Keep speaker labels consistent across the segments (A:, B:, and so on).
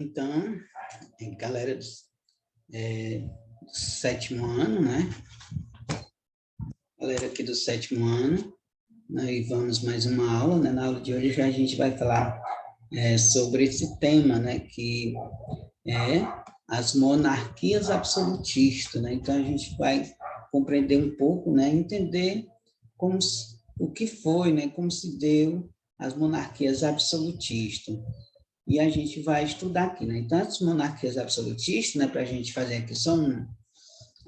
A: Então, galera do sétimo ano, né? Galera aqui do sétimo ano, e vamos mais uma aula, né? Na aula de hoje a gente vai falar sobre esse tema, né? Que é as monarquias absolutistas, né? Então a gente vai compreender um pouco, né? Entender o que foi, né? Como se deu as monarquias absolutistas. E a gente vai estudar aqui, né? Então, as monarquias absolutistas, né? Para a gente fazer aqui só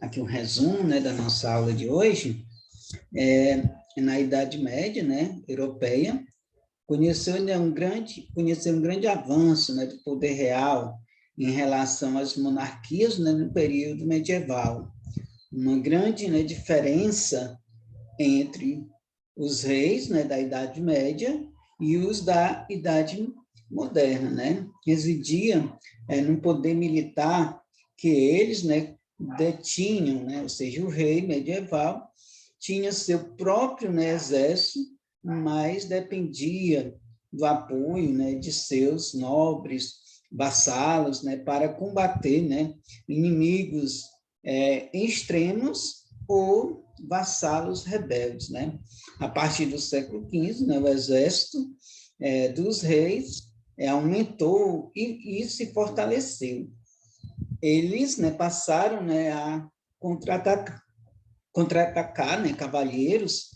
A: aqui um resumo, né? Da nossa aula de hoje, na Idade Média, né? Europeia, conheceu um grande avanço, né? Do poder real em relação às monarquias, né? No período medieval. Uma grande, né? Diferença entre os reis, né? Da Idade Média e os da Idade moderna, né? Residia no poder militar que eles, né, detinham, né? Ou seja, o rei medieval tinha seu próprio, né, exército, mas dependia do apoio, né, de seus nobres vassalos, né, para combater, né, inimigos extremos ou vassalos rebeldes, né? A partir do século XV, né, o exército dos reis aumentou e se fortaleceu. Eles, né, passaram, né, a contra-atacar, né, cavalheiros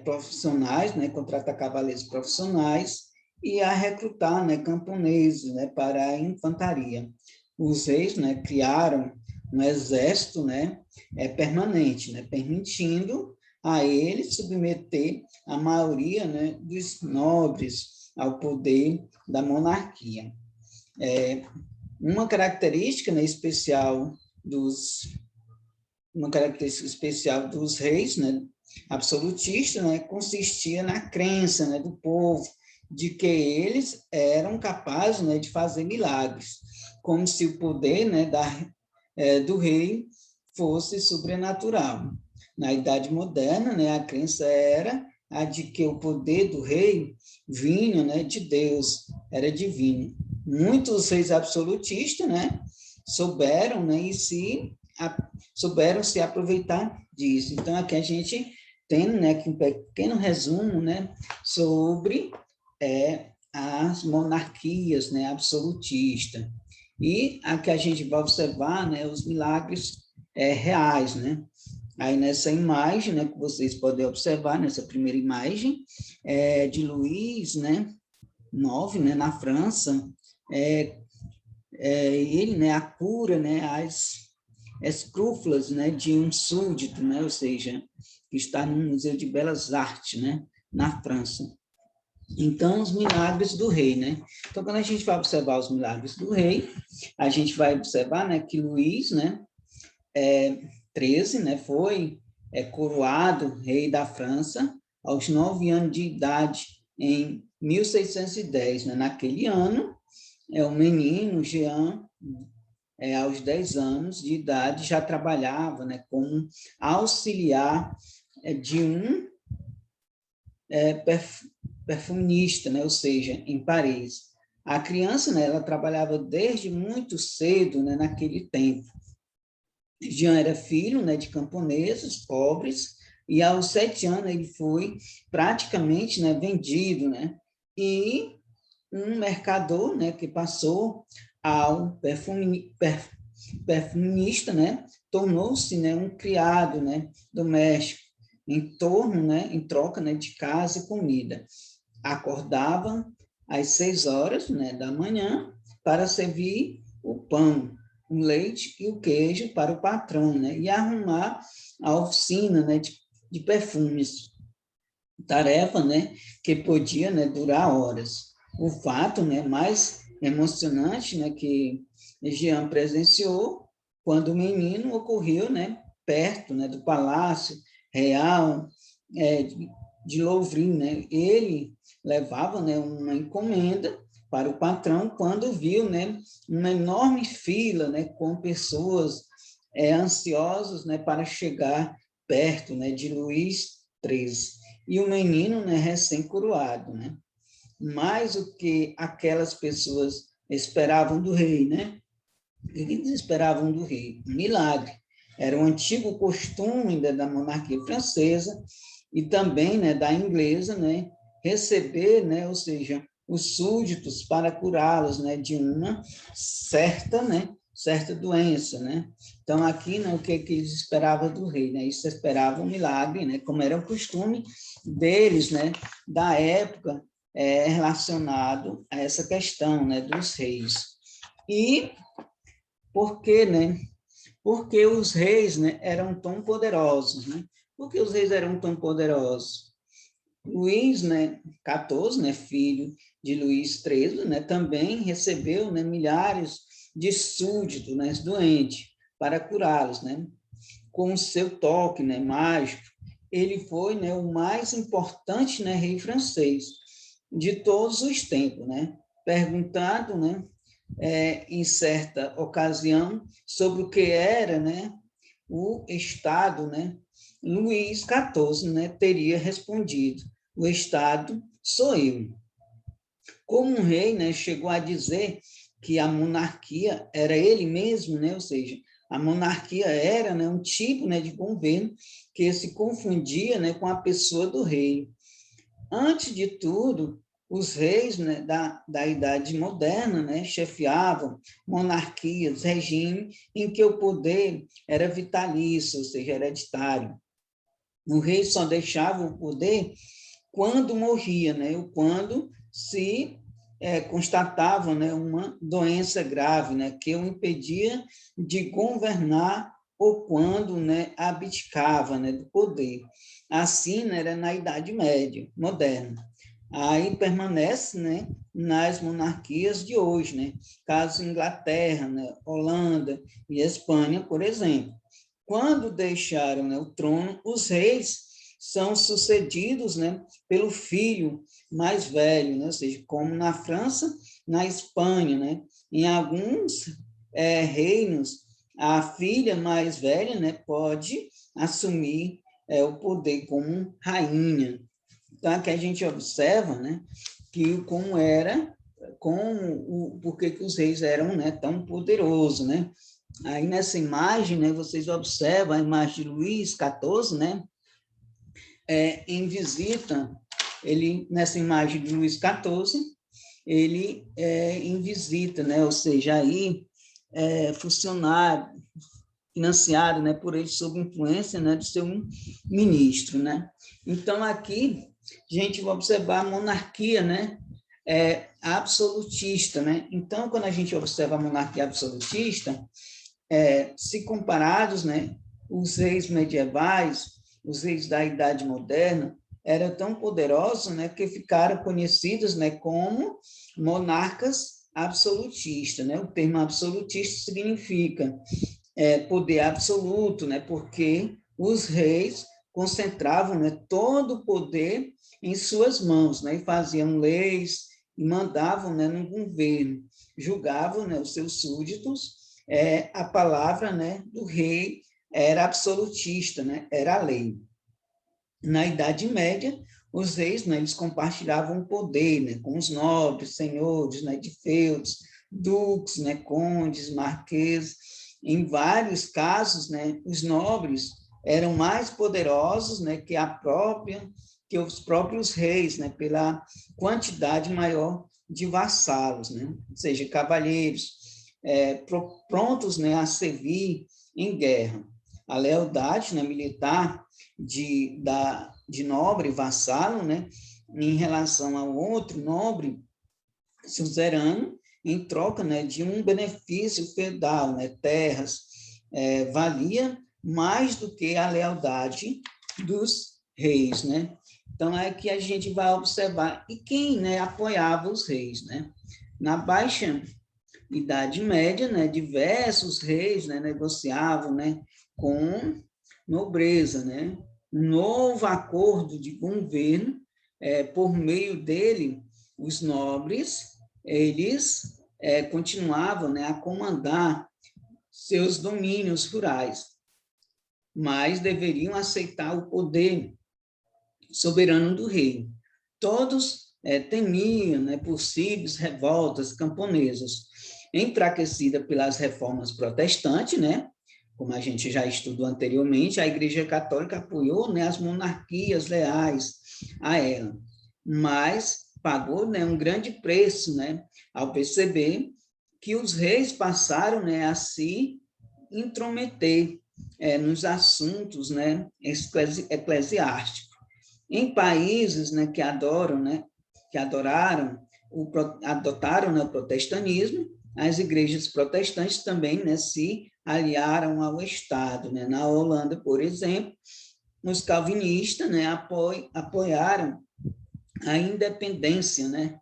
A: profissionais, né, contra-atacar cavaleiros profissionais e a recrutar, né, camponeses, né, para a infantaria. Os reis, né, criaram um exército, né, permanente, né, permitindo a eles submeter a maioria, né, dos nobres ao poder da monarquia. Uma característica, né, uma característica especial dos reis, né, absolutistas, né, consistia na crença, né, do povo de que eles eram capazes, né, de fazer milagres, como se o poder, né, do rei fosse sobrenatural. Na Idade Moderna, né, a crença era a de que o poder do rei vinha, né, de Deus, era divino. Muitos reis absolutistas, né, souberam, né, souberam se aproveitar disso. Então, aqui a gente tem, né, aqui um pequeno resumo, né, sobre as monarquias, né, absolutistas. E aqui a gente vai observar, né, os milagres reais, né? Aí nessa imagem, né, que vocês podem observar, nessa primeira imagem, de Luís, né, 9, né, na França, ele, né, a cura, né, as escrúpulas, né, de um súdito, né, ou seja, que está no Museu de Belas Artes, né, na França. Então, os milagres do rei, né? Então, quando a gente vai observar os milagres do rei, a gente vai observar, né, que Luís, né, 13, né, foi coroado rei da França aos 9 anos de idade, em 1610, né? Naquele ano, o menino Jean, aos 10 anos de idade, já trabalhava, né, como auxiliar de um perfumista, né, ou seja, em Paris. A criança, né, ela trabalhava desde muito cedo, né, naquele tempo. Jean era filho, né, de camponeses pobres, e aos 7 anos ele foi praticamente, né, vendido, né, e um mercador, né, que passou ao perfumista, né, tornou-se, né, um criado, né, doméstico, em troca, né, de casa e comida. Acordava às 6 horas, né, da manhã para servir o pão, o leite e o queijo para o patrão, né, e arrumar a oficina, né, de perfumes. Tarefa, né, que podia, né, durar horas. O fato, né, mais emocionante, né, que Jean presenciou quando o menino ocorreu, né, perto, né, do Palácio Real de Louvre, né? Ele levava, né, uma encomenda para o patrão quando viu, né, uma enorme fila, né, com pessoas ansiosas, né, para chegar perto, né, de Luís XIII. E o menino, né, recém-coroado, né? Mais do que aquelas pessoas esperavam do rei, né? O que eles esperavam do rei? Um milagre. Era um antigo costume da monarquia francesa e também, né, da inglesa, né, receber, né, ou seja, os súditos para curá-los, né, de uma certa, né, certa doença, né? Então aqui, né, o que eles esperavam do rei, né? Isso esperava um milagre, né? Como era o costume deles, né, da época, relacionado a essa questão, né, dos reis. E por quê, né? Porque os reis, né, eram tão poderosos, né? Por que os reis eram tão poderosos? Luís, né, XIV, né, filho de Luís XIII, né, também recebeu, né, milhares de súditos, né, doentes, para curá-los, né? Com o seu toque, né, mágico, ele foi, né, o mais importante, né, rei francês de todos os tempos, né? Perguntado, né, em certa ocasião sobre o que era, né, o Estado, né, Luís XIV, né, teria respondido: o Estado sou eu. Como um rei, né, chegou a dizer que a monarquia era ele mesmo, né, ou seja, a monarquia era, né, um tipo, né, de governo que se confundia, né, com a pessoa do rei. Antes de tudo, os reis, né, da Idade Moderna, né, chefiavam monarquias, regime em que o poder era vitalício, ou seja, hereditário. O rei só deixava o poder quando morria, né, ou quando se constatava, né, uma doença grave, né, que o impedia de governar ou quando, né, abdicava, né, do poder. Assim, né, era na Idade Média, moderna. Aí permanece, né, nas monarquias de hoje, né, caso Inglaterra, né, Holanda e Espanha, por exemplo. Quando deixaram, né, o trono, os reis são sucedidos, né, pelo filho mais velho, né, ou seja, como na França, na Espanha, né, em alguns reinos, a filha mais velha, né, pode assumir o poder como rainha. Então, aqui a gente observa, né, que como era, por que os reis eram, né, tão poderosos, né? Aí nessa imagem, né, vocês observam a imagem de Luís XIV, né, em visita, ele nessa imagem de Luís XIV, ele em visita, né, ou seja, aí funcionário financiado, né, por ele sob influência, né, do seu ministro, né? Então aqui a gente vai observar a monarquia, né, absolutista, né? Então quando a gente observa a monarquia absolutista, se comparados, né, os reis medievais, os reis da Idade Moderna, eram tão poderosos, né, que ficaram conhecidos, né, como monarcas absolutistas, né? O termo absolutista significa poder absoluto, né? Porque os reis concentravam, né, todo o poder em suas mãos, né? E faziam leis e mandavam, né, no governo, julgavam, né, os seus súditos. A palavra, né, do rei era absolutista, né? Era a lei. Na Idade Média, os reis, né, eles compartilhavam o poder, né, com os nobres, senhores, né, de feudos, duques, né, condes, marqueses. Em vários casos, né, os nobres eram mais poderosos, né, que os próprios reis, né, pela quantidade maior de vassalos, né, ou seja, cavalheiros prontos, né, a servir em guerra. A lealdade, né, militar de nobre vassalo, né, em relação ao outro nobre suzerano, em troca, né, de um benefício feudal, né, terras, valia mais do que a lealdade dos reis, né? Então é que a gente vai observar e quem, né, apoiava os reis, né? Na Baixa Idade Média, né, diversos reis, né, negociavam, né, com nobreza, né? Um novo acordo de governo, por meio dele, os nobres, eles continuavam, né, a comandar seus domínios rurais, mas deveriam aceitar o poder soberano do rei. Todos temiam, né, possíveis revoltas camponesas, enfraquecida pelas reformas protestantes, né, como a gente já estudou anteriormente, a Igreja Católica apoiou, né, as monarquias leais a ela, mas pagou, né, um grande preço, né, ao perceber que os reis passaram, né, a se intrometer nos assuntos, né, eclesiásticos. Em países, né, que adoram, né, que adotaram, né, o protestantismo, as igrejas protestantes também, né, se aliaram ao Estado, né? Na Holanda, por exemplo, os calvinistas, né, apoiaram a independência, né,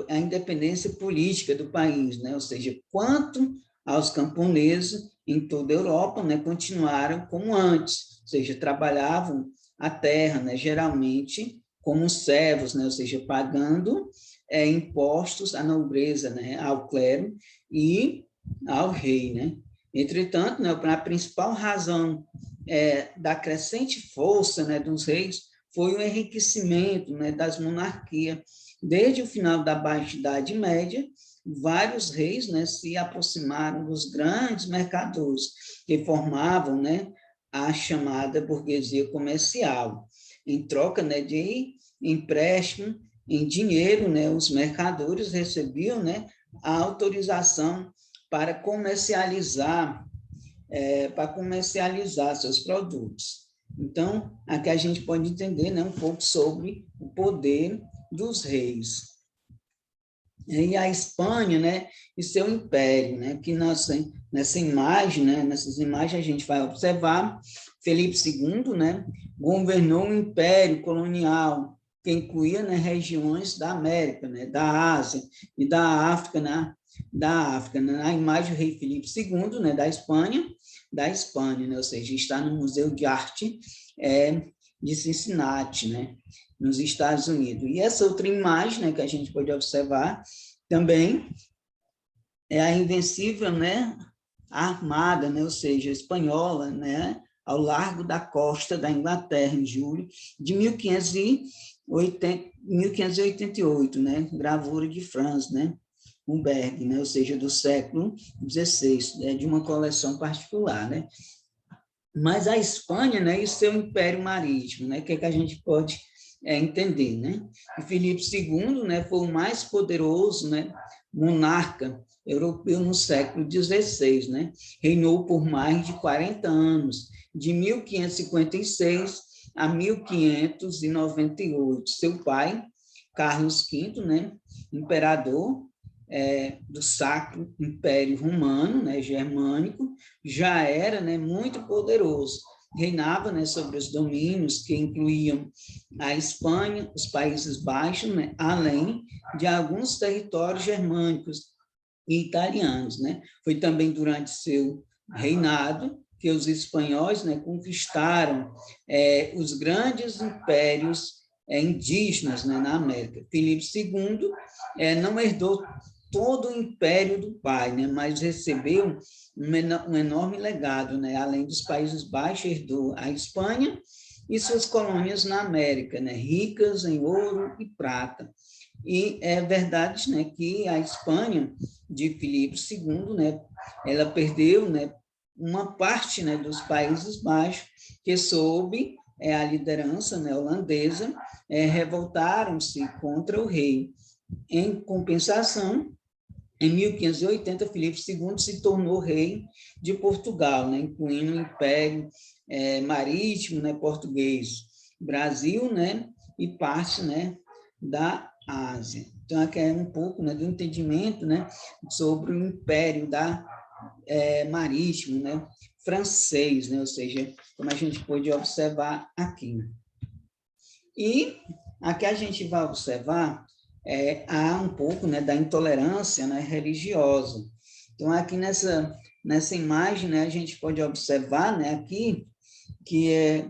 A: a independência política do país, né? Ou seja, quanto aos camponeses em toda a Europa, né, continuaram como antes, ou seja, trabalhavam a terra, né, geralmente como servos, né, ou seja, pagando impostos à nobreza, né, ao clero e ao rei, né? Entretanto, né, a principal razão da crescente força, né, dos reis foi o enriquecimento, né, das monarquias. Desde o final da Baixa Idade Média, vários reis, né, se aproximaram dos grandes mercadores que formavam, né, a chamada burguesia comercial. Em troca, né, de empréstimo em dinheiro, né, os mercadores recebiam, né, a autorização para comercializar seus produtos. Então, aqui a gente pode entender, né, um pouco sobre o poder dos reis. E a Espanha, né, e seu império, né, que nessa imagem, né, nessas imagens a gente vai observar Felipe II, né, governou um império colonial que incluía, né, regiões da América, né, da Ásia e da África, né, Na imagem, o rei Felipe II, né, da Espanha, né, ou seja, está no Museu de Arte de Cincinnati, né, nos Estados Unidos. E essa outra imagem, né, que a gente pode observar também é a invencível, né, armada, né, ou seja, espanhola, né, ao largo da costa da Inglaterra, em julho de 1588, né, gravura de Franz, né, Humberg, né, ou seja, do século XVI, né, de uma coleção particular, né. Mas a Espanha, né, e seu império marítimo, né, que a gente pode entender, né? E Filipe II, né, foi o mais poderoso, né, monarca europeu no século XVI, né? Reinou por mais de 40 anos, de 1556 a 1598. Seu pai, Carlos V, né, imperador do Sacro Império Romano, né, germânico, já era, né, muito poderoso. Reinava, né, sobre os domínios que incluíam a Espanha, os Países Baixos, né, além de alguns territórios germânicos e italianos, né. Foi também durante seu reinado que os espanhóis, né, conquistaram os grandes impérios indígenas, né, na América. Filipe II não herdou todo o império do pai, né, mas recebeu um enorme legado, né, além dos Países Baixos, herdou a Espanha e suas colônias na América, né, ricas em ouro e prata. E é verdade, né, que a Espanha de Filipe II, né, ela perdeu, né, uma parte, né, dos Países Baixos que sob a liderança, né, holandesa revoltaram-se contra o rei. Em compensação, em 1580, Filipe II se tornou rei de Portugal, né, incluindo o Império Marítimo, né, português, Brasil, né, e parte, né, da Ásia. Então, aqui é um pouco, né, do entendimento, né, sobre o Império Marítimo, né, francês, né, ou seja, como a gente pode observar aqui. E aqui a gente vai observar há um pouco, né, da intolerância, né, religiosa. Então, aqui nessa imagem, né, a gente pode observar, né, aqui que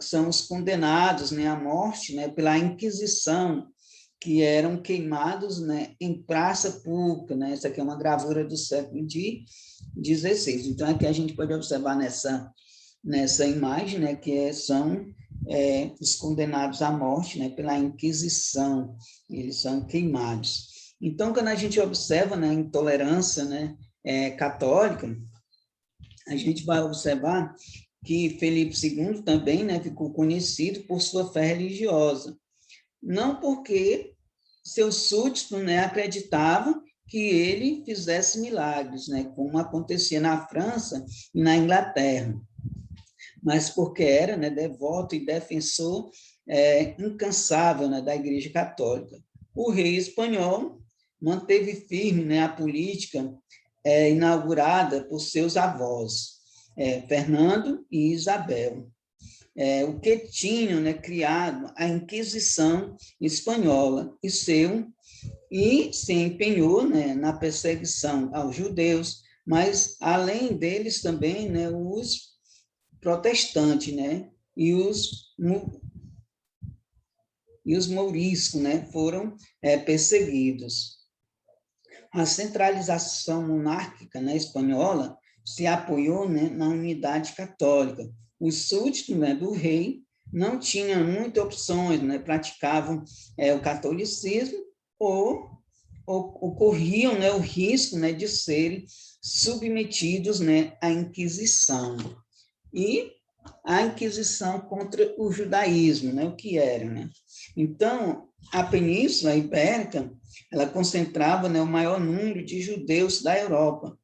A: são os condenados, né, à morte, né, pela Inquisição, que eram queimados, né, em praça pública, né? Essa aqui é uma gravura do século XVI. Então, aqui a gente pode observar nessa imagem, né, que são os condenados à morte, né, pela Inquisição, eles são queimados. Então, quando a gente observa, né, a intolerância, né, católica, a gente vai observar que Felipe II também, né, ficou conhecido por sua fé religiosa, não porque seus súditos, né, acreditavam que ele fizesse milagres, né, como acontecia na França e na Inglaterra, mas porque era, né, devoto e defensor incansável, né, da Igreja Católica. O rei espanhol manteve firme, né, a política inaugurada por seus avós, Fernando e Isabel, o que tinham, né, criado a Inquisição espanhola e se empenhou, né, na perseguição aos judeus, mas além deles também, né, os protestantes, né, e os mouriscos, né, foram perseguidos. A centralização monárquica, né, espanhola se apoiou, né, na unidade católica. Os súditos, né, do rei não tinham muitas opções, né, praticavam o catolicismo ou corriam, né, o risco, né, de serem submetidos, né, à Inquisição. E a Inquisição contra o judaísmo, né, o que era, né? Então, a Península Ibérica, ela concentrava, né, o maior número de judeus da Europa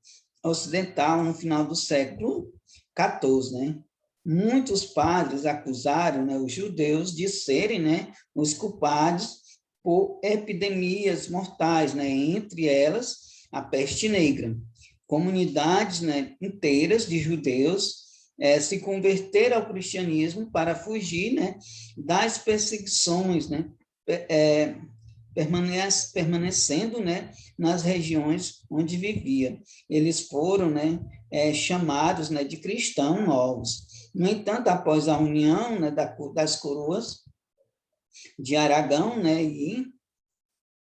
A: Ocidental no final do século XIV, né? Muitos padres acusaram, né, os judeus de serem, né, os culpados por epidemias mortais, né, entre elas a peste negra. Comunidades, né, inteiras de judeus se converteram ao cristianismo para fugir, né, das perseguições, né, permanecendo, né, nas regiões onde vivia. Eles foram, né, chamados, né, de cristãos novos. No entanto, após a união, né, das coroas de Aragão, né, e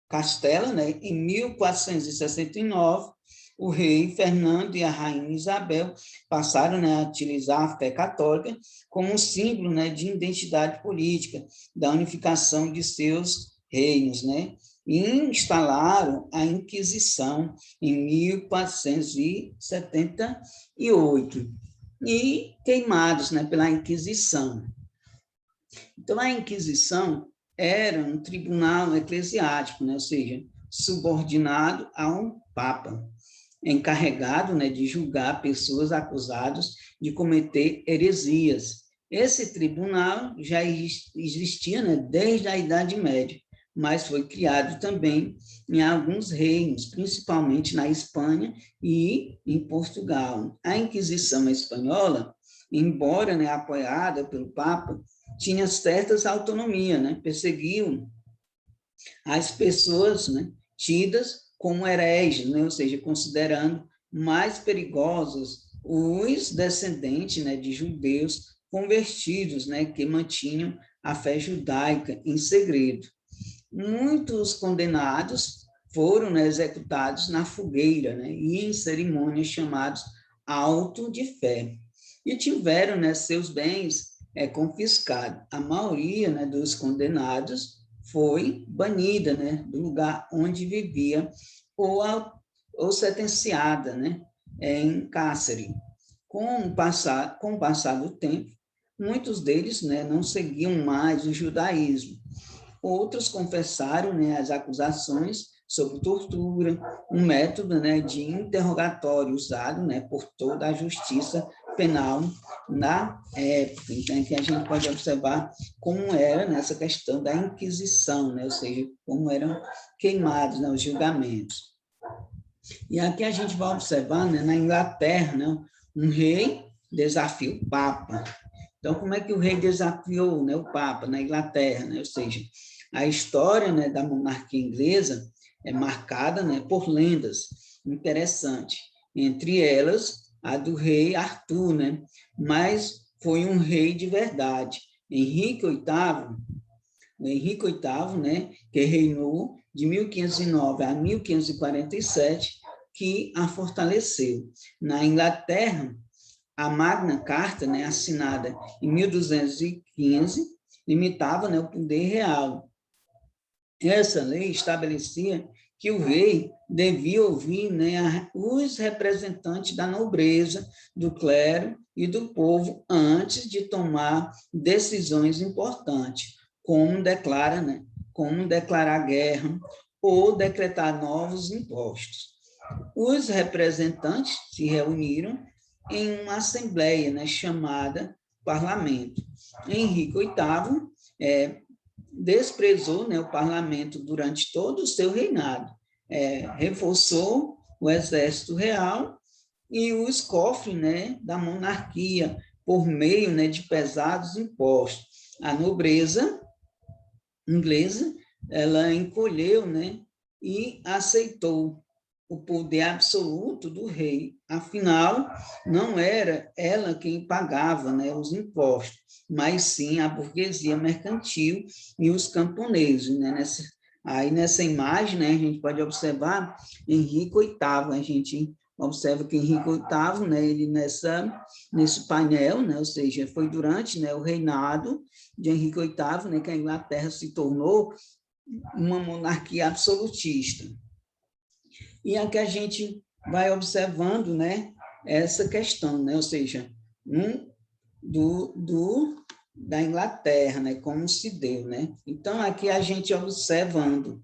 A: Castela, né, em 1469, o rei Fernando e a rainha Isabel passaram, né, a utilizar a fé católica como um símbolo, né, de identidade política, da unificação de seus reinos, né, e instalaram a Inquisição em 1478 e queimados, né, pela Inquisição. Então, a Inquisição era um tribunal eclesiástico, né, ou seja, subordinado a um papa, encarregado, né, de julgar pessoas acusadas de cometer heresias. Esse tribunal já existia, né, desde a Idade Média, mas foi criado também em alguns reinos, principalmente na Espanha e em Portugal. A Inquisição espanhola, embora, né, apoiada pelo Papa, tinha certas autonomias, né, perseguiam as pessoas, né, tidas como hereges, né, ou seja, considerando mais perigosos os descendentes, né, de judeus convertidos, né, que mantinham a fé judaica em segredo. Muitos condenados foram, né, executados na fogueira, né, e em cerimônias chamadas auto de fé. E tiveram, né, seus bens confiscados. A maioria, né, dos condenados foi banida, né, do lugar onde vivia ou sentenciada, né, em cárcere. Com o passar do tempo, muitos deles, né, não seguiam mais o judaísmo. Outros confessaram, né, as acusações sobre tortura, um método, né, de interrogatório usado, né, por toda a justiça penal na época. Então, aqui a gente pode observar como era nessa questão da Inquisição, né, ou seja, como eram queimados, né, os julgamentos. E aqui a gente vai observar, né, na Inglaterra, né, um rei desafia o Papa. Então, como é que o rei desafiou, né, o Papa na Inglaterra, né? Ou seja, a história, né, da monarquia inglesa é marcada, né, por lendas interessantes, entre elas a do rei Arthur, né? Mas foi um rei de verdade. Henrique VIII, né, que reinou de 1509 a 1547, que a fortaleceu. Na Inglaterra, a Magna Carta, né, assinada em 1215, limitava, né, o poder real. Essa lei estabelecia que o rei devia ouvir, né, os representantes da nobreza, do clero e do povo antes de tomar decisões importantes, como declarar guerra ou decretar novos impostos. Os representantes se reuniram em uma assembleia, né, chamada parlamento. Henrique VIII desprezou, né, o parlamento durante todo o seu reinado, reforçou o exército real e os cofres, né, da monarquia por meio, né, de pesados impostos. A nobreza inglesa, ela encolheu, né, e aceitou o poder absoluto do rei. Afinal, não era ela quem pagava, né, os impostos, mas sim a burguesia mercantil e os camponeses. Né? Nessa imagem, né, a gente pode observar Henrique VIII. A gente observa que Henrique VIII, né, ele nesse painel, né, ou seja, foi durante, né, o reinado de Henrique VIII, né, que a Inglaterra se tornou uma monarquia absolutista. E aqui a gente vai observando, né, essa questão, né, ou seja, da Inglaterra, né, como se deu, né? Então, aqui a gente observando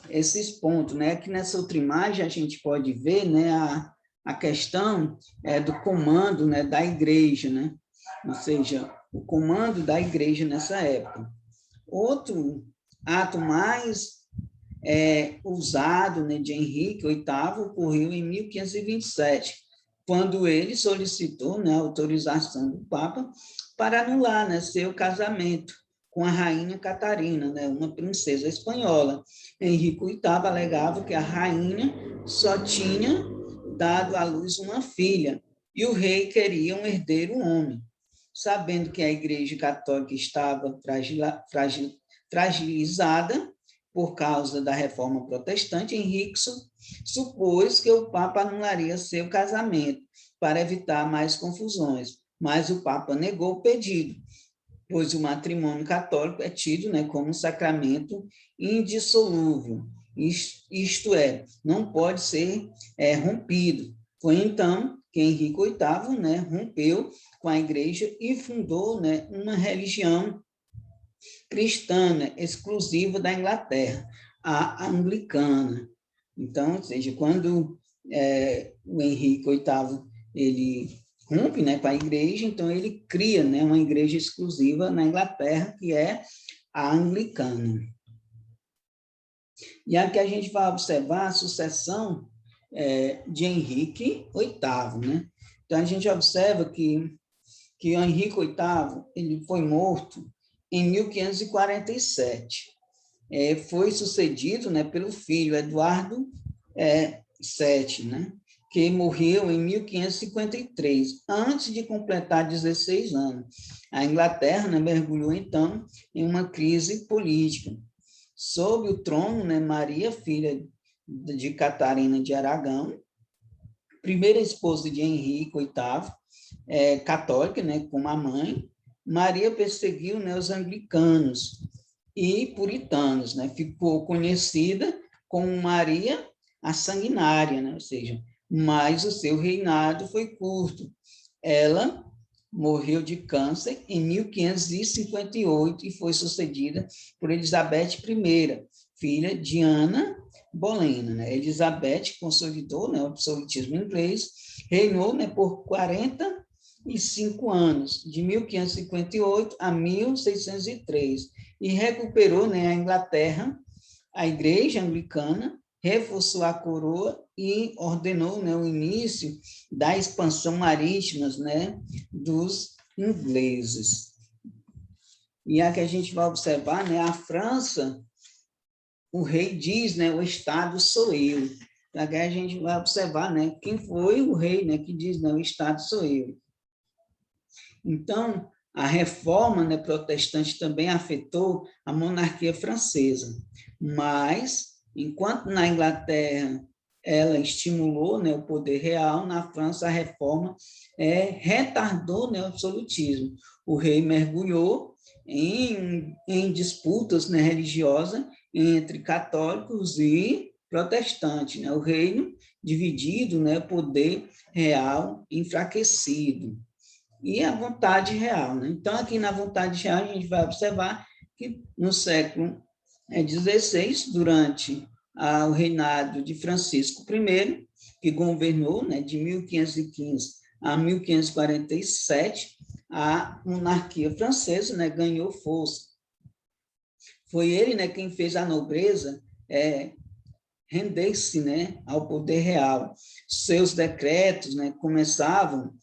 A: esses pontos, né, que nessa outra imagem a gente pode ver, né, a questão do comando, né, da igreja, né? Ou seja, o comando da igreja nessa época. Outro ato mais usado, né, de Henrique VIII ocorreu em 1527, quando ele solicitou, né, a autorização do Papa para anular, né, seu casamento com a rainha Catarina, né, uma princesa espanhola. Henrique VIII alegava que a rainha só tinha dado à luz uma filha e o rei queria um herdeiro homem. Sabendo que a Igreja Católica estava fragilizada por causa da reforma protestante, Henrique supôs que o Papa anularia seu casamento para evitar mais confusões, mas o Papa negou o pedido, pois o matrimônio católico é tido, né, como um sacramento indissolúvel, isto é, não pode ser rompido. Foi então que Henrique VIII, né, rompeu com a igreja e fundou, né, uma religião cristã, né, exclusiva da Inglaterra, a anglicana. Então, ou seja, quando o Henrique VIII ele rompe, né, com a igreja, então ele cria, né, uma igreja exclusiva na Inglaterra, que é a anglicana. E aqui a gente vai observar a sucessão de Henrique VIII, né? Então a gente observa que o Henrique VIII ele foi morto em 1547. Foi sucedido, né, pelo filho Eduardo VII, né, que morreu em 1553, antes de completar 16 anos. A Inglaterra, né, mergulhou, então, em uma crise política. Sob o trono, né, Maria, filha de Catarina de Aragão, primeira esposa de Henrique VIII, católica, né, como a mãe, Maria perseguiu, né, os anglicanos e puritanos, né, ficou conhecida como Maria a Sanguinária, né, ou seja, mas o seu reinado foi curto. Ela morreu de câncer em 1558 e foi sucedida por Elizabeth I, filha de Ana Bolena. Né? Elizabeth consolidou, né, o absolutismo inglês, reinou, né, por 45 anos, de 1558 a 1603, e recuperou, né, a Inglaterra, a Igreja Anglicana, reforçou a coroa e ordenou, né, o início da expansão marítima, né, dos ingleses. E aqui a gente vai observar, né, a França, o rei diz, né, o Estado sou eu. Aqui a gente vai observar, né, quem foi o rei, né, que diz, né, o Estado sou eu. Então, a reforma, né, protestante também afetou a monarquia francesa, mas enquanto na Inglaterra ela estimulou, né, o poder real. Na França, a reforma retardou, né, o absolutismo. O rei mergulhou em disputas, né, religiosas entre católicos e protestantes, né? O reino dividido, né, o poder real enfraquecido e a vontade real, né? Então, aqui na vontade real, a gente vai observar que no século XVI, durante o reinado de Francisco I, que governou, né, de 1515 a 1547, a monarquia francesa, né, ganhou força. Foi ele, né, quem fez a nobreza render-se, né, ao poder real. Seus decretos, né, começavam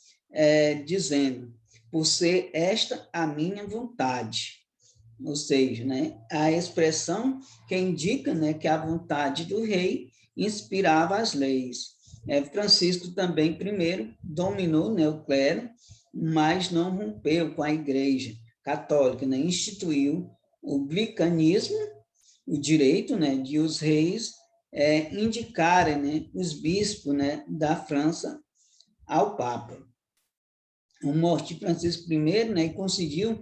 A: dizendo: por ser esta a minha vontade. Ou seja, né, a expressão que indica, né, que a vontade do rei inspirava as leis. Francisco também, primeiro, dominou, né, o clero, mas não rompeu com a Igreja Católica, né, instituiu o glicanismo, o direito, né, de os reis indicarem, né, os bispos, né, da França ao Papa. A morte de Francisco I, né, coincidiu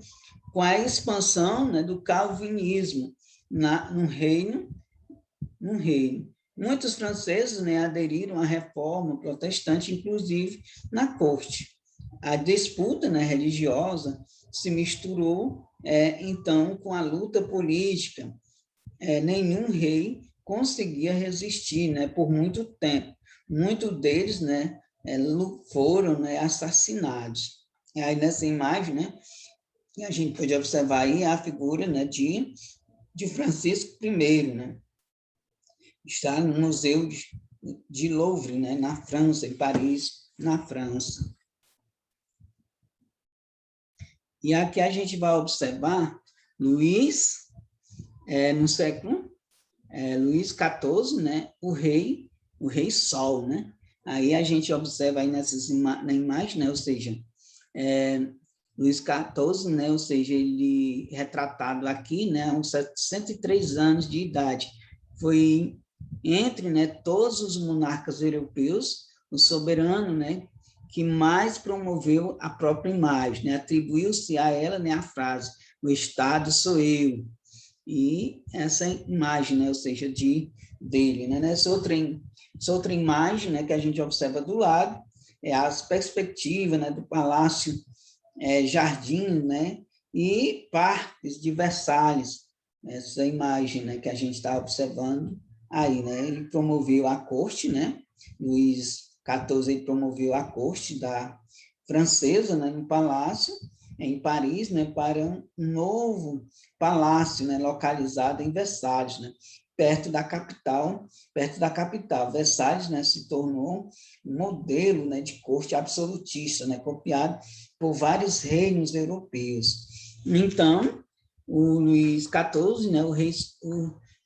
A: com a expansão, né, do calvinismo no reino. Muitos franceses, né, aderiram à reforma protestante, inclusive na corte. A disputa, né, religiosa se misturou, então, com a luta política. Nenhum rei conseguia resistir, né, por muito tempo. Muitos deles, né, foram, né, assassinados. E aí, nessa imagem, né, e a gente pode observar aí a figura, né, de Francisco I, né? Está no Museu de Louvre, né, na França, em Paris, na França. E aqui a gente vai observar Luís, no século Luís XIV, né, o rei Sol, né? Aí a gente observa aí na imagem, né, ou seja, Luís XIV, né, ou seja, ele retratado aqui, né, aos 103 anos de idade. Foi entre, né, todos os monarcas europeus, o soberano, né, que mais promoveu a própria imagem, né, atribuiu-se a ela, né, a frase: o Estado sou eu. E essa imagem, né, ou seja, dele, né, essa outra imagem, né, que a gente observa do lado é as perspectivas, né, do palácio jardins, né, e parques de Versalhes, essa imagem, né, que a gente está observando aí, né, ele promoveu a corte, né, Luís XIV, ele promoveu a corte da francesa, né, no palácio, em Paris, né, para um novo palácio, né, localizado em Versalhes, né, perto da capital. Versalhes, né, se tornou um modelo, né, de corte absolutista, né, copiado por vários reinos europeus. Então, o Luís XIV, né,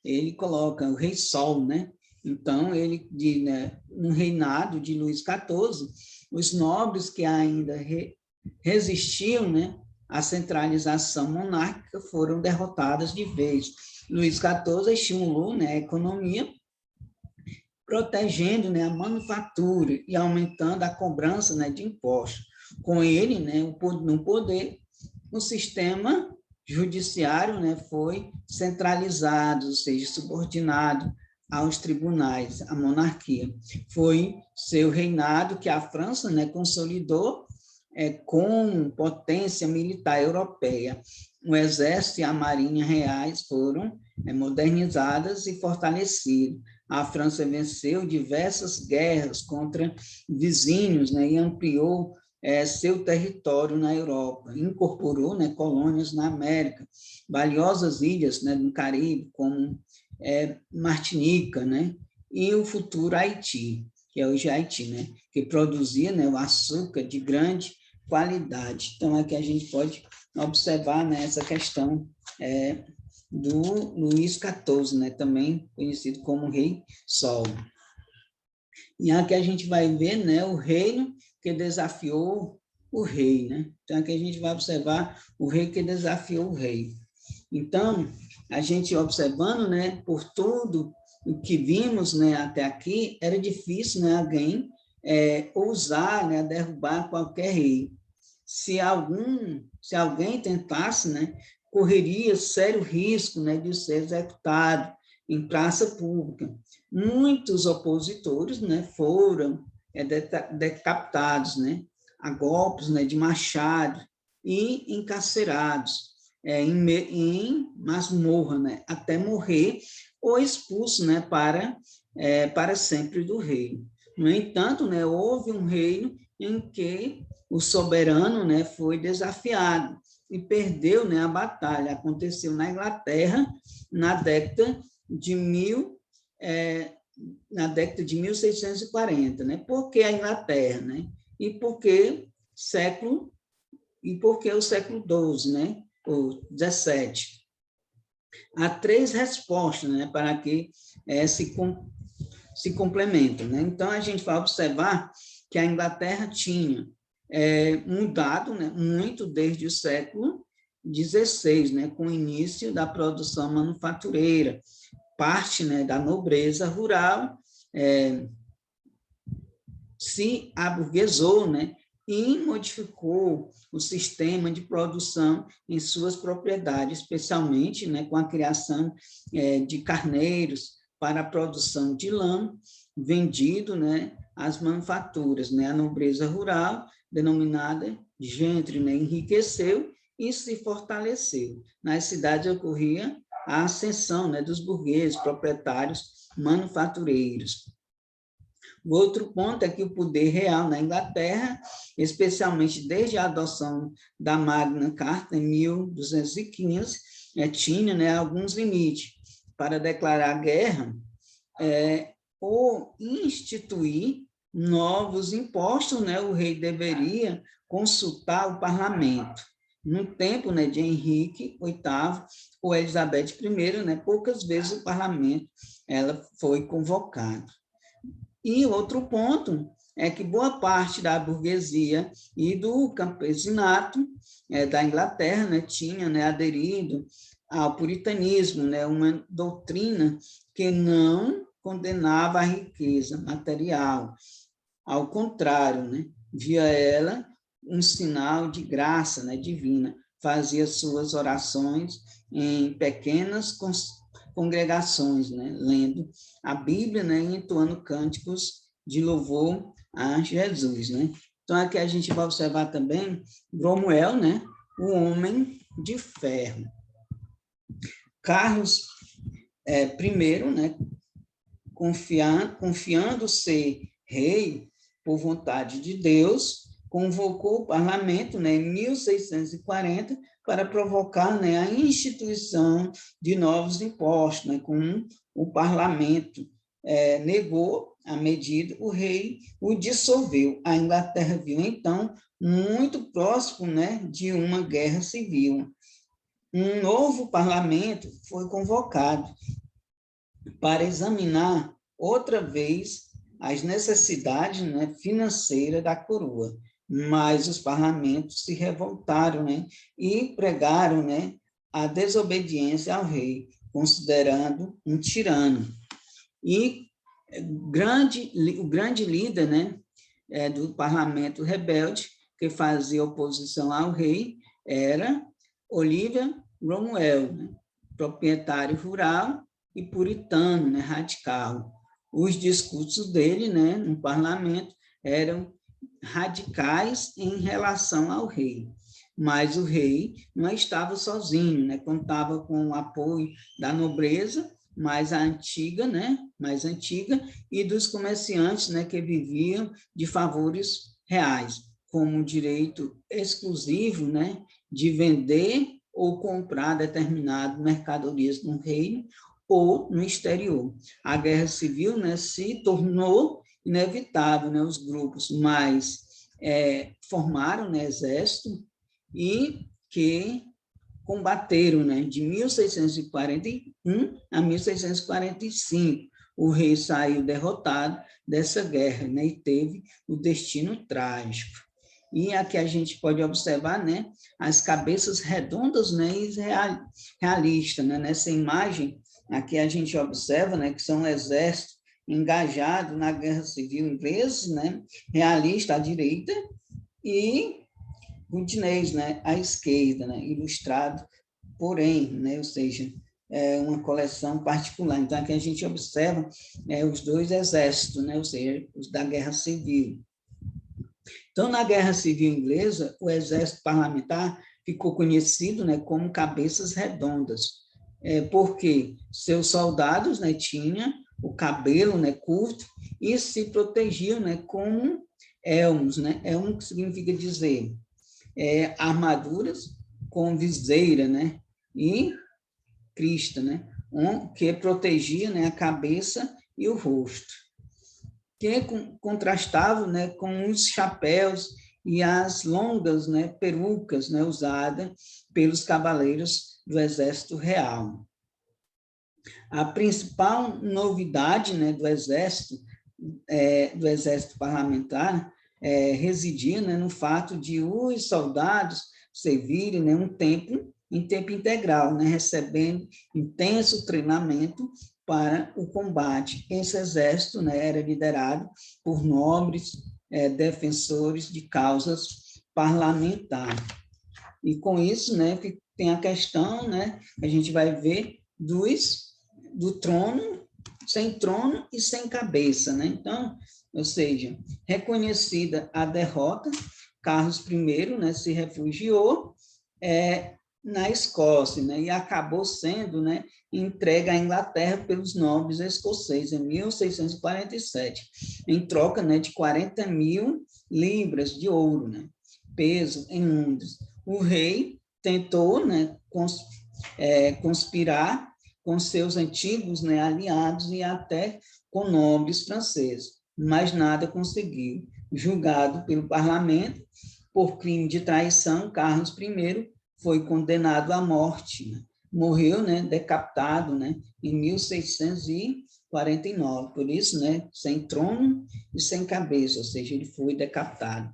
A: ele coloca o rei Sol, né? Então, ele diz, né, no reinado de Luís XIV, os nobres que ainda resistiam, né, à centralização monárquica foram derrotados de vez. Luís XIV estimulou, né, a economia, protegendo, né, a manufatura e aumentando a cobrança, né, de impostos. Com ele, né, no poder, o sistema judiciário, né, foi centralizado, ou seja, subordinado aos tribunais, à monarquia. Foi seu reinado que a França, né, consolidou como potência militar europeia. O exército e a marinha reais foram modernizadas e fortalecidas. A França venceu diversas guerras contra vizinhos, né, e ampliou seu território na Europa, incorporou, né, colônias na América, valiosas ilhas, né, no Caribe, como Martinica, né, e o futuro Haiti, que é hoje Haiti, né, que produzia, né, o açúcar de grande qualidade. Então, aqui a gente pode observar, né, essa questão do Luís XIV, né, também conhecido como Rei Sol. E aqui a gente vai ver, né, o reino que desafiou o rei, né? Então, aqui a gente vai observar o rei que desafiou o rei. Então, a gente observando, né, por tudo o que vimos, né, até aqui, era difícil, né, alguém ousar, né, derrubar qualquer rei. Se alguém tentasse, né, correria sério risco, né, de ser executado em praça pública. Muitos opositores, né, foram decapitados, né, a golpes, né, de machado e encarcerados em masmorra, né, até morrer ou expulso, né, para sempre do reino. No entanto, né, houve um reino em que o soberano, né, foi desafiado e perdeu, né, a batalha. Aconteceu na Inglaterra na década de 1640, né? Por que a Inglaterra, né? E por que o século XII, né? Ou XVII? Há três respostas, né, para que se complementam, né? Então, a gente vai observar que a Inglaterra tinha mudado, né, muito desde o século XVI, né, com o início da produção manufatureira. Parte, né, da nobreza rural se aburguesou, né, e modificou o sistema de produção em suas propriedades, especialmente, né, com a criação de carneiros para a produção de lã, vendido, né, às manufaturas, né, a nobreza rural, denominada gentry, né, enriqueceu e se fortaleceu. Nas cidades ocorria a ascensão, né, dos burgueses, proprietários manufatureiros. O outro ponto é que o poder real na Inglaterra, especialmente desde a adoção da Magna Carta em 1215, tinha, né, alguns limites para declarar guerra ou instituir novos impostos, né, o rei deveria consultar o parlamento. No tempo, né, de Henrique VIII ou Elizabeth I, né, poucas vezes o parlamento foi convocado. E outro ponto é que boa parte da burguesia e do campesinato da Inglaterra, né, tinha, né, aderido ao puritanismo, né, uma doutrina que não condenava a riqueza material. Ao contrário, né, via ela um sinal de graça, né, divina. Fazia suas orações em pequenas congregações, né, lendo a Bíblia, né, e entoando cânticos de louvor a Jesus, né. Então, aqui a gente vai observar também Cromwell, né, o homem de ferro. Carlos I, né, confiando ser rei por vontade de Deus, convocou o parlamento, né, em 1640 para provocar, né, a instituição de novos impostos, né, com o parlamento negou a medida, o rei o dissolveu. A Inglaterra viu, então, muito próximo, né, de uma guerra civil. Um novo parlamento foi convocado para examinar outra vez as necessidades, né, financeiras da coroa, mas os parlamentos se revoltaram, né, e pregaram, né, a desobediência ao rei, considerando um tirano. E o grande líder, né, do parlamento rebelde, que fazia oposição ao rei, era Oliver Cromwell, né, proprietário rural e puritano, né, radical. Os discursos dele, né, no parlamento eram radicais em relação ao rei, mas o rei não estava sozinho, né, contava com o apoio da nobreza mais antiga, e dos comerciantes, né, que viviam de favores reais, como o direito exclusivo, né, de vender ou comprar determinado mercadorias no reino ou no exterior. A guerra civil, né, se tornou inevitável, né, os grupos mais formaram, né, exército e que combateram, né, de 1641 a 1645. O rei saiu derrotado dessa guerra, né, e teve o destino trágico. E aqui a gente pode observar, né, as cabeças redondas, né, e realistas, né, nessa imagem aqui a gente observa, né, que são um exército engajado na Guerra Civil Inglesa, né, realista à direita, e Rudinês, né, à esquerda, né, ilustrado porém, né, ou seja, é uma coleção particular. Então, aqui a gente observa os dois exércitos, né, ou seja, os da Guerra Civil. Então, na Guerra Civil Inglesa, o exército parlamentar ficou conhecido, né, como cabeças redondas, porque seus soldados, né, tinham o cabelo, né, curto e se protegiam, né, com elmos, né, elmo que significa dizer armaduras com viseira, né, e crista, né, que protegia, né, a cabeça e o rosto, que contrastavam, né, com os chapéus e as longas, né, perucas, né, usadas pelos cavaleiros do Exército Real. A principal novidade, né, do Exército Parlamentar residia, né, no fato de os soldados servirem, né, em tempo integral, né, recebendo intenso treinamento para o combate. Esse exército, né, era liderado por nobres defensores de causas parlamentares. E com isso, né, tem a questão, né, a gente vai ver do trono, sem trono e sem cabeça, né? Então, ou seja, reconhecida a derrota, Carlos I, né, se refugiou na Escócia, né, e acabou sendo, né, entregue à Inglaterra pelos nobres escoceses em 1647, em troca, né, de 40 mil libras de ouro, né, peso em Londres. O rei tentou, né, conspirar com seus antigos, né, aliados e até com nobres franceses, mas nada conseguiu. Julgado pelo parlamento por crime de traição, Carlos I foi condenado à morte, né? Morreu, né, decapitado, né, em 1649, por isso, né, sem trono e sem cabeça, ou seja, ele foi decapitado.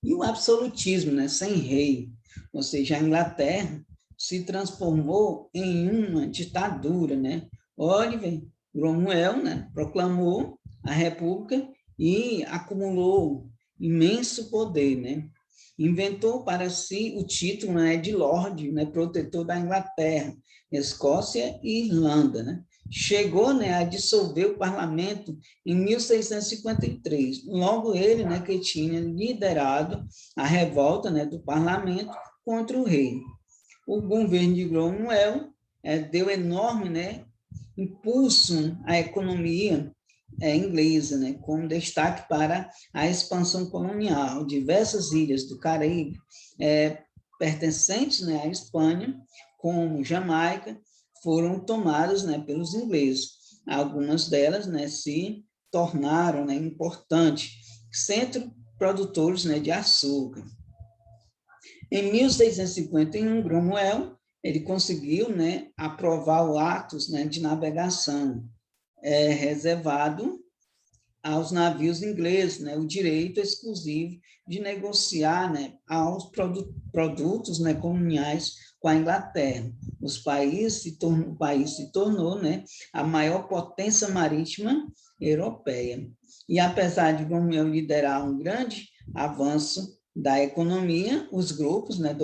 A: E o absolutismo, né, sem rei, ou seja, a Inglaterra se transformou em uma ditadura, né? Oliver Cromwell, né, proclamou a República e acumulou imenso poder, né? Inventou para si o título, né, de Lorde, né, protetor da Inglaterra, Escócia e Irlanda, né? Chegou, né, a dissolver o parlamento em 1653. Logo ele, né, que tinha liderado a revolta, né, do parlamento contra o rei. O governo de Cromwell deu enorme, né, impulso à economia inglesa, né, com destaque para a expansão colonial. Diversas ilhas do Caribe pertencentes, né, à Espanha, como Jamaica, foram tomadas, né, pelos ingleses. Algumas delas, né, se tornaram, né, importantes centros produtores, né, de açúcar. Em 1651, Cromwell ele conseguiu, né, aprovar o Atos, né, de navegação reservado aos navios ingleses, né, o direito exclusivo de negociar, né, aos produtos, né, coloniais com a Inglaterra. O país se tornou, né, a maior potência marítima europeia. E apesar de Cromwell liderar um grande avanço da economia, os grupos, né,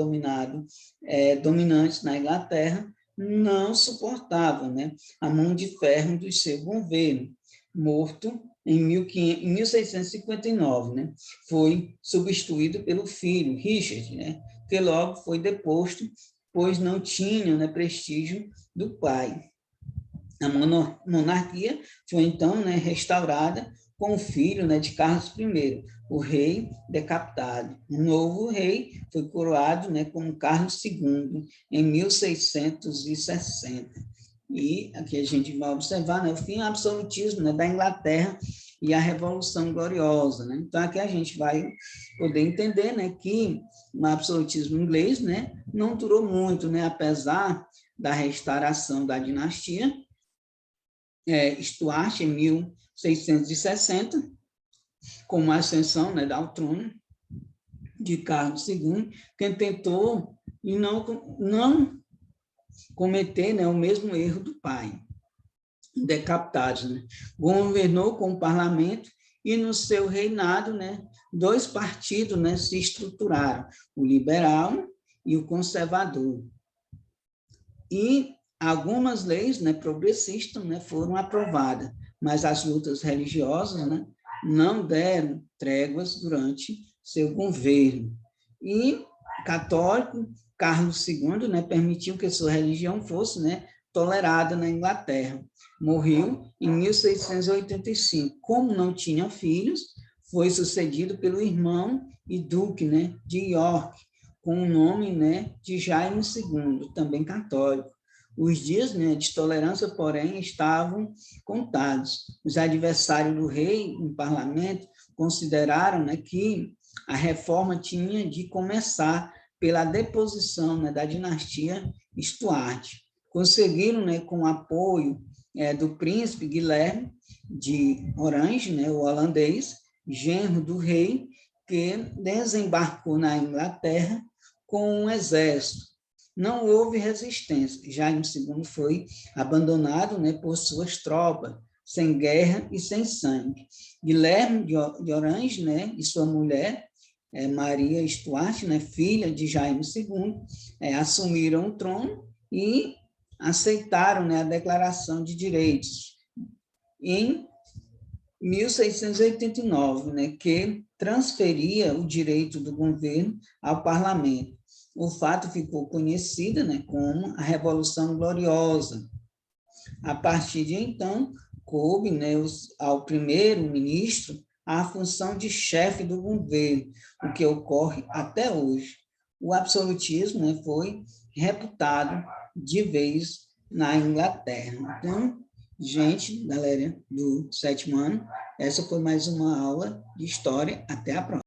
A: dominantes na Inglaterra não suportavam, né, a mão de ferro do seu governo. Morto em 1659, né, foi substituído pelo filho, Richard, né, que logo foi deposto, pois não tinha, né, prestígio do pai. A monarquia foi, então, né, restaurada com o filho, né, de Carlos I, o rei decapitado. O novo rei foi coroado, né, como Carlos II, em 1660. E aqui a gente vai observar, né, o fim do absolutismo, né, da Inglaterra e a Revolução Gloriosa, né? Então aqui a gente vai poder entender, né, que o absolutismo inglês, né, não durou muito, né, apesar da restauração da dinastia Stuart em 1660, com a ascensão, né, ao trono de Carlos II, quem tentou e não cometer, né, o mesmo erro do pai, decapitados, né? Governou com o parlamento e no seu reinado, né, dois partidos, né, se estruturaram, o liberal e o conservador. E algumas leis, né, progressistas, né, foram aprovadas, mas as lutas religiosas, né, não deram tréguas durante seu governo. E católico, Carlos II, né, permitiu que sua religião fosse, né, tolerada na Inglaterra. Morreu em 1685. Como não tinha filhos, foi sucedido pelo irmão e duque, né, de York, com o nome, né, de Jaime II, também católico. Os dias, né, de tolerância, porém, estavam contados. Os adversários do rei no parlamento consideraram, né, que a reforma tinha de começar pela deposição, né, da dinastia Stuart. Conseguiram, né, com o apoio do príncipe Guilherme de Orange, né, o holandês, genro do rei, que desembarcou na Inglaterra com um exército. Não houve resistência. Jaime II foi abandonado, né, por suas tropas, sem guerra e sem sangue. Guilherme de Orange, né, e sua mulher, Maria Stuart, né, filha de Jaime II, assumiram o trono e aceitaram, né, a Declaração de Direitos em 1689, né, que transferia o direito do governo ao parlamento. O fato ficou conhecido, né, como a Revolução Gloriosa. A partir de então, coube, né, ao primeiro-ministro a função de chefe do governo, o que ocorre até hoje. O absolutismo, né, foi reputado de vez na Inglaterra. Então, gente, galera do 7º ano, essa foi mais uma aula de história. Até a próxima.